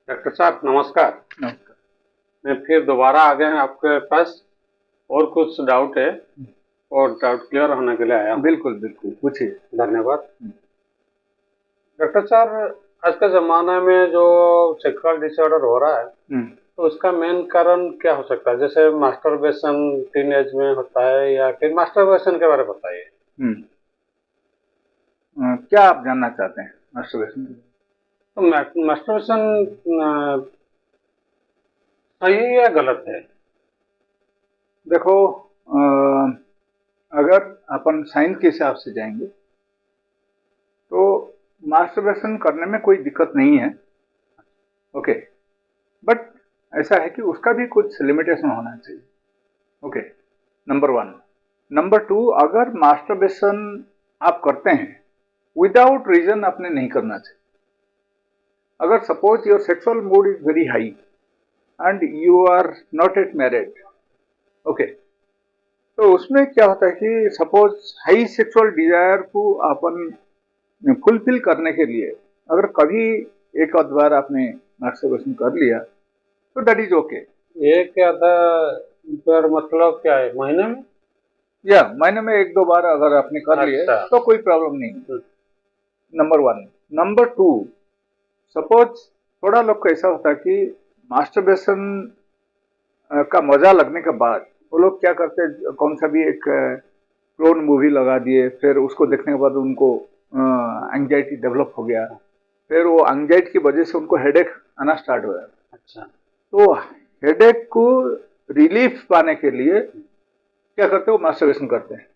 Doctor साहब नमस्कार। नमस्कार। मैं फिर दोबारा आ गए हैं आपके पास और कुछ डाउट है और डाउट क्लियर होने के लिए आया हूँ। बिल्कुल बिल्कुल पूछिए। धन्यवाद। डॉक्टर साहब आज के ज़माने में जो सेक्सुअल डिसऑर्डर हो रहा है तो उसका मेन कारण क्या हो सकता है? जैसे मास्टरबेशन टीनेज में होता है या फिर मास्टरबेशन के बारे में बताइए। क्या आप जानना चाहते हैं मास्टरबेशन? तो मास्टरबेशन सही है या गलत है? देखो, अगर अपन साइंस के हिसाब से जाएंगे तो मास्टरबेशन करने में कोई दिक्कत नहीं है। ओके, बट ऐसा है कि उसका भी कुछ लिमिटेशन होना चाहिए। Okay, number 1। नंबर 2, अगर मास्टरबेशन आप करते हैं विदाउट रीजन, आपने नहीं करना चाहिए। अगर suppose your sexual mood is very high and you are not yet married, okay, तो उसमें क्या होता है कि सपोज हाई सेक्सुअल डिजायर को अपन फुलफिल करने के लिए अगर कभी एक आध बार आपने मास्टरबेशन कर लिया तो दैट इज ओके। ये क्या था पर मतलब क्या है, महीने में या महीने में एक दो बार अगर आपने कर लिए अच्छा। तो कोई प्रॉब्लम नहीं। नंबर 1। नंबर 2, सपोज थोड़ा लोग को ऐसा होता है कि मास्टरबेशन का मजा लगने के बाद वो लोग क्या करते हैं, कौन सा भी एक क्लोन मूवी लगा दिए, फिर उसको देखने के बाद उनको एंजाइटी डेवलप हो गया, फिर वो एंजाइटी की वजह से उनको हेडेक आना स्टार्ट हो गया। अच्छा, तो हेडेक को रिलीफ पाने के लिए क्या करते हैं, वो मास्टरबेशन करते हैं।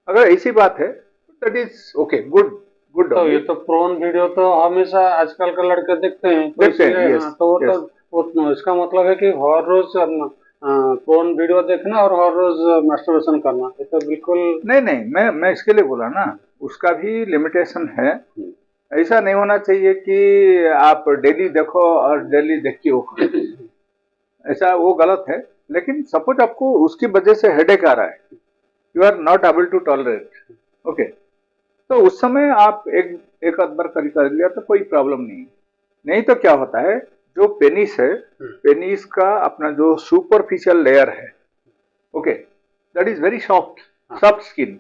अगर ऐसी बात है that is okay, good good. तो ये तो प्रोन वीडियो तो हमेशा आजकल के लड़के देखते हैं, तो देखते हैं, इसलिए यस हाँ, तो वो यस। तो इसका मतलब है कि हर रोज प्रोन वीडियो देखना और हर रोज मास्टरबेशन करना, ये तो बिल्कुल नहीं नहीं, मैं इसके लिए बोला ना, उसका भी लिमिटेशन है। ऐसा नहीं होना चाहिए कि आप डेली देखो और डेली देख के वो करो, ऐसा वो गलत है। लेकिन सपोज आपको उसकी वजह से हेडेक आ रहा है, you are not able to tolerate, okay, तो उस समय आप एक आध बार कर लिया तो कोई प्रॉब्लम नहीं। नहीं तो क्या होता है, जो पेनिस है, पेनिस का अपना जो सुपरफिशियल लेयर है, okay, that is very soft, soft skin.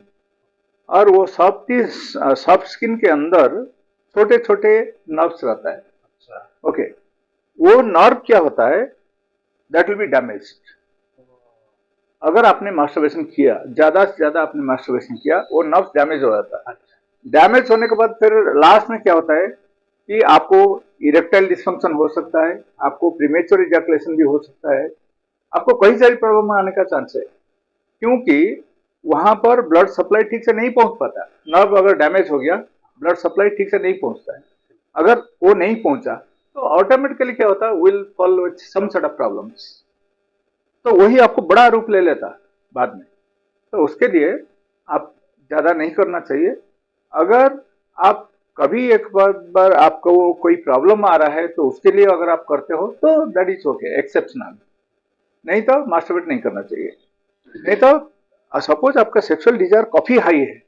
और वो सॉफ्ट स्किन के अंदर छोटे छोटे नर्व्स रहता है। अच्छा। ओके, वो नर्व क्या होता है, दैट विल बी डैमेज्ड। अगर आपने मास्टरबेशन किया, ज्यादा से ज्यादा आपने मास्टरबेशन किया, वो नर्व डैमेज हो जाता है। डैमेज होने के बाद फिर लास्ट में क्या होता है कि आपको इरेक्टाइल डिस्फंक्शन हो सकता है, आपको प्रीमेच्योर इजैकुलेशन भी हो सकता है, आपको कई सारी प्रॉब्लम आने का चांस है, क्योंकि वहां पर ब्लड सप्लाई ठीक से नहीं पहुंच पाता। नर्व अगर डैमेज हो गया, ब्लड सप्लाई ठीक से नहीं पहुंचता है। अगर वो नहीं पहुंचा तो ऑटोमेटिकली क्या होता है, will follow with some sort of problems, तो वही आपको बड़ा रूप ले लेता बाद में। तो उसके लिए आप ज्यादा नहीं करना चाहिए। अगर आप कभी एक बार आपको कोई प्रॉब्लम आ रहा है तो उसके लिए अगर आप करते हो तो दैट इज ओके, एक्सेप्शनल। नहीं तो मास्टरबेट नहीं करना चाहिए। नहीं तो सपोज आपका सेक्सुअल डिजायर काफी हाई है,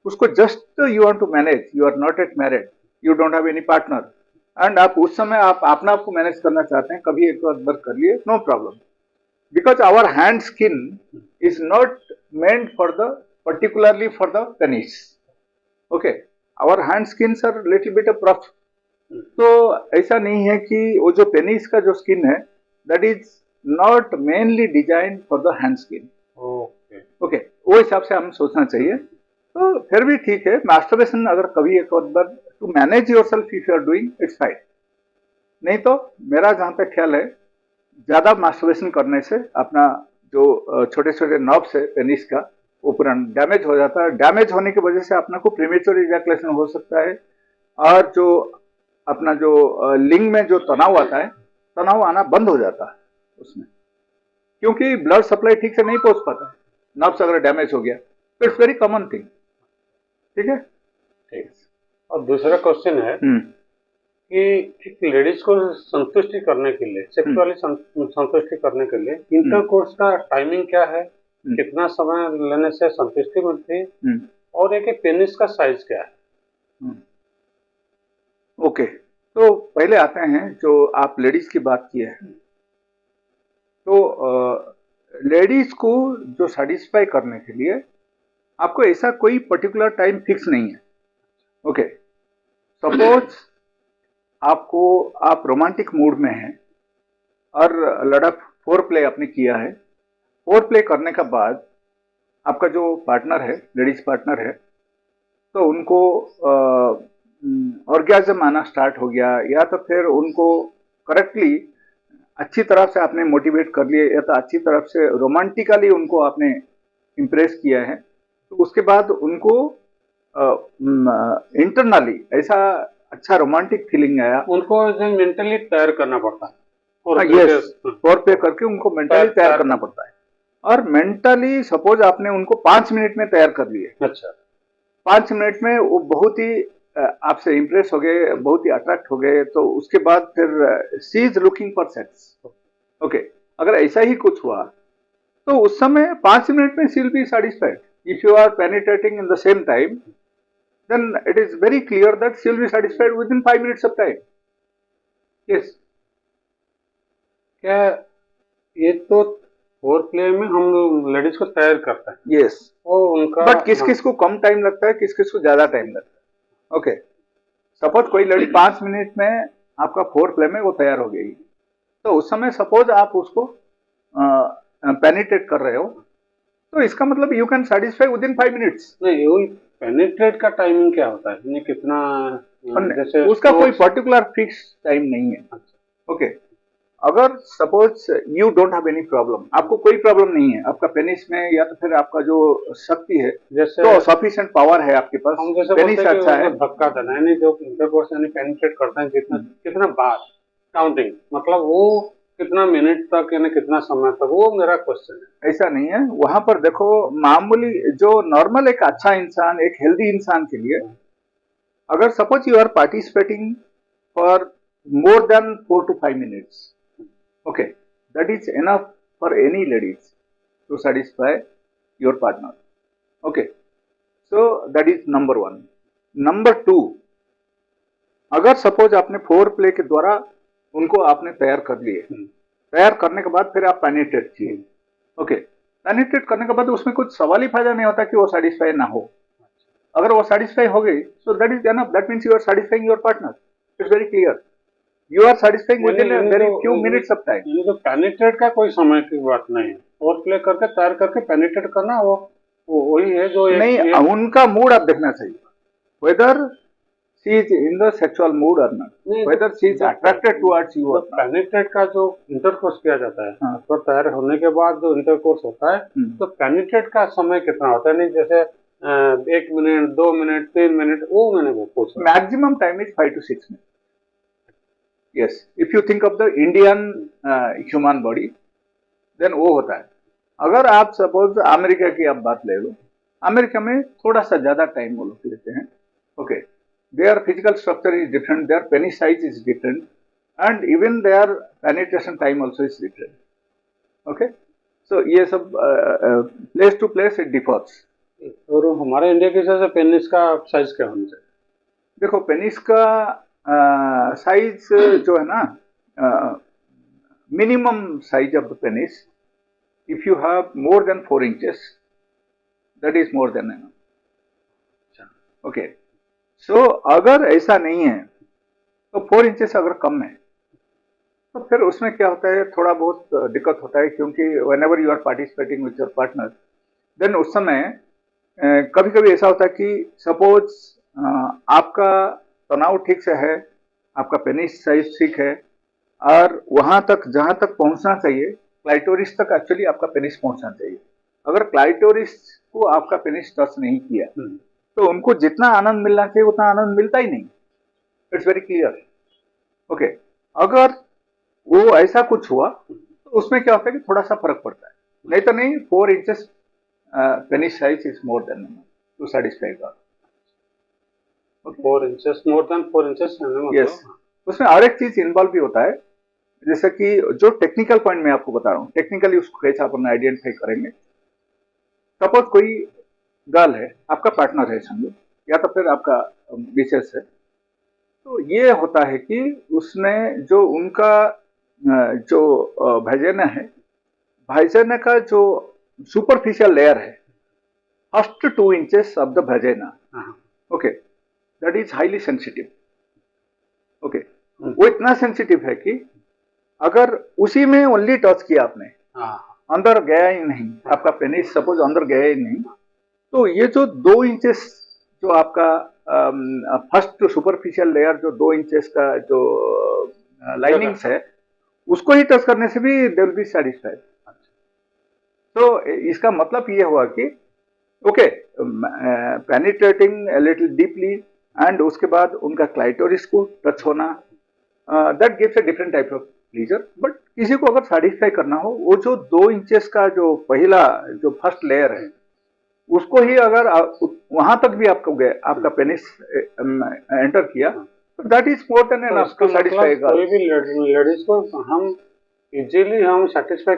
उसको just you want to manage, you are not at married, you don't have any partner, and आप उस समय आप अपना आपको मैनेज करना चाहते हैं, कभी एक बार कर लिए, no problem. Because our hand skin is not meant for the particularly for the penis. Okay, our hand skins are little bit of rough. तो ऐसा नहीं है कि वो जो पेनिस का जो स्किन है that is not mainly design for the hand skin. Okay okay, वो हिसाब से हमें सोचना चाहिए। तो फिर भी ठीक है, मास्टरबेशन अगर कभी एक बार to manage yourself if you are doing, it's fine. नहीं तो मेरा जहां तक ख्याल है, ज्यादा मास्टरबेशन करने से अपना जो छोटे छोटे नर्व्स है पेनिस का, वो पूरा डैमेज हो जाता है। डैमेज होने की वजह से अपना को प्रीमेच्योर इजैकुलेशन हो सकता है, और जो अपना जो लिंग में जो तनाव आता है, तनाव आना बंद हो जाता है उसमें, क्योंकि ब्लड सप्लाई ठीक से नहीं पहुंच पाता है। नर्व्स अगर डैमेज हो गया तो इट्स वेरी कॉमन थिंग। ठीक है, ठीक। और दूसरा क्वेश्चन है कि एक लेडीज को संतुष्टि करने के लिए, सेक्सुअली संतुष्टि करने के लिए इंटरकोर्स का टाइमिंग क्या है, कितना समय लेने से संतुष्टि मिलती है, और एक पेनिस का साइज क्या है? ओके, तो पहले आते हैं जो आप लेडीज की बात की है, तो लेडीज को जो सेटिस्फाई करने के लिए आपको ऐसा कोई पर्टिकुलर टाइम फिक्स नहीं है। ओके, सपोज आपको आप रोमांटिक मूड में हैं और लड़फ फोर प्ले आपने किया है, फोर प्ले करने के बाद आपका जो पार्टनर है, लेडीज पार्टनर है, तो उनको ऑर्गेजम आना स्टार्ट हो गया, या तो फिर उनको करेक्टली अच्छी तरह से आपने मोटिवेट कर लिए, या तो अच्छी तरफ से रोमांटिकली उनको आपने इम्प्रेस किया है, तो उसके बाद उनको इंटरनली ऐसा अच्छा रोमांटिक फीलिंग आया, उनको मेंटली तैयार करना पड़ता है। और यस, फोर प्ले करके उनको मेंटली तैयार करना पड़ता है। और मेंटली सपोज आपने उनको 5 मिनट में तैयार कर लिए, अच्छा, 5 मिनट में वो बहुत ही आपसे इम्प्रेस हो गए, बहुत ही अट्रैक्ट हो गए, तो उसके बाद फिर she is looking for sex. Okay, अगर ऐसा ही कुछ हुआ तो उस समय 5 मिनट में she will be satisfied. If you are penetrating in the same time, then it is very clear that she will be satisfied with in 5 minutes of time. Yes, क्या ये तो फोर प्ले में हम ladies को तैयार करते हैं। Yes, वो उनका बट किस किस को कम टाइम लगता है, किस किस को ज्यादा टाइम लगता है। ओके, सपोज कोई लड़की 5 मिनट में आपका फोर प्ले में वो तैयार हो गई, तो उस समय सपोज आप उसको पेनिट्रेट कर रहे हो, तो इसका मतलब you can satisfy with in 5 minutes. नहीं, वही पेनिट्रेट का टाइमिंग क्या होता है, यानी कितना, जैसे उसका कोई पर्टिकुलर फिक्स टाइम नहीं है। ओके, अगर suppose you don't have any problem, आपको कोई प्रॉब्लम नहीं है आपका पेनिस में, या तो फिर आपका जो शक्ति है, जैसे तो सफिशिएंट पावर है आपके पास, हम जैसे पेनिस बोलते हैं अच्छा है, धक्का देना, यानी जो इंटरकोर्स यानी पेनिट्रेट करते हैं, कितना कितना बार काउंटिंग, मतलब वो कितना मिनट तक, यानी कितना समय तक, वो मेरा क्वेश्चन है। ऐसा नहीं है। वहां पर देखो, मामूली जो नॉर्मल एक अच्छा इंसान, एक हेल्दी इंसान के लिए, अगर suppose you are participating for more than 4 to 5 minutes, okay, that is enough for any ladies to satisfy your partner. Okay, so that is number 1. Number 2, अगर सपोज आपने फोर प्ले के द्वारा उनको आपने तैयार कर लिए, तैयार करने के बाद फिर आप पेनिट्रेट किए। ओके, पेनिट्रेट करने के बाद उसमें कुछ सवाल ही फायदा नहीं होता कि वो सेटिस्फाई ना हो। अगर वो सेटिस्फाई हो गई, so that is enough, that means you are satisfying your partner. It's very clear, you are satisfying with in very few minutes of time. ये तो पेनिट्रेट का कोई समय की बात नहीं है, फोर प्ले करके तैयार करके पेनिट्रेट करना, वो वही है जो नहीं, उनका मूड आप देखना चाहिए, whether she is in the sexual mood और not, whether she is attracted towards you. Penetrate का जो इंटरकोर्स किया जाता है, तो तैयार होने के बाद जो इंटरकोर्स होता है, तो पेनिट्रेट का समय कितना होता है, नहीं जैसे 1 मिनट, 2 मिनट, 3 मिनट, वो मैंने वो पूछा। Maximum time is 5 to 6 minutes. Yes, if you think of the Indian human body, then वो होता है। अगर आप सपोज अमेरिका की आप बात ले लो, अमेरिका में थोड़ा सा ज्यादा टाइम वो लोग लेते हैं। Okay, their physical structure is different, their penis size is different, and even their penetration time also is different. Okay, so ये सब place to place it differs. और हमारे इंडिया के हिसाब से पेनिस का साइज क्या होना चाहिए? देखो, पेनिस का साइज जो है ना, minimum size of the penis, if you have more than 4 inches, that is more than enough. Okay, so अगर ऐसा नहीं है तो 4 inches अगर कम है, तो फिर उसमें क्या होता है, थोड़ा बहुत दिक्कत होता है, क्योंकि whenever you are participating with your partner, then उस समय कभी कभी ऐसा होता है कि सपोज आपका तनाव ठीक से है, आपका पेनिस साइज ठीक है, और वहां तक जहां तक पहुंचना चाहिए, क्लाइटोरिस तक एक्चुअली आपका पेनिस पहुंचना चाहिए। अगर क्लाइटोरिस को आपका पेनिस टच नहीं किया, तो उनको जितना आनंद मिलना चाहिए उतना आनंद मिलता ही नहीं। It's very clear. ओके, अगर वो ऐसा कुछ हुआ तो उसमें क्या होता है कि थोड़ा सा फर्क पड़ता है, नहीं तो नहीं, 4 inches penis size is more than to satisfy God. 4 inches, more than 4 inches। Yes, उसमें और एक चीज इन्वॉल्व भी होता है, जैसे कि जो टेक्निकल पॉइंट मैं आपको बता रहा हूँ, टेक्निकली उसको कैसे अपन आइडेंटिफाई करेंगे। सपोज कोई गर्ल है, आपका पार्टनर है समझो, या तो फिर आपका मिसेस है, तो ये होता है कि उसने जो उनका जो वाजाइना है, वाजाइना का जो सुपरफिशियल लेयर है, first 2 inches of the vagina, okay, that is highly sensitive. Okay, वो इतना सेंसिटिव है कि अगर उसी में ओनली टच किया आपने, अंदर गया ही नहीं, आपका पेनिस सपोज अंदर गया ही नहीं, तो ये जो 2 इंचेस जो आपका फर्स्ट सुपरफिशियल लेयर जो 2 इंचेस का जो लाइनिंग्स है, उसको ही टच करने से भी दे विल बी सेटिस्फाइड। तो इसका मतलब ये हुआ कि okay, penetrating little deeply and उसके बाद उनका क्लाइटोरिस को टच होना, that gives a different type of pleaser. But किसी को अगर सेटिस्फाई करना हो, वो जो 2 इंचेस का जो पहला जो फर्स्ट लेयर है, उसको ही अगर वहां तक भी आपको गए, आपका पेनिस एंटर किया, तो that is more than enough to satisfy. कोई भी लेडीज को हम इजीली हम सेटिस्फाई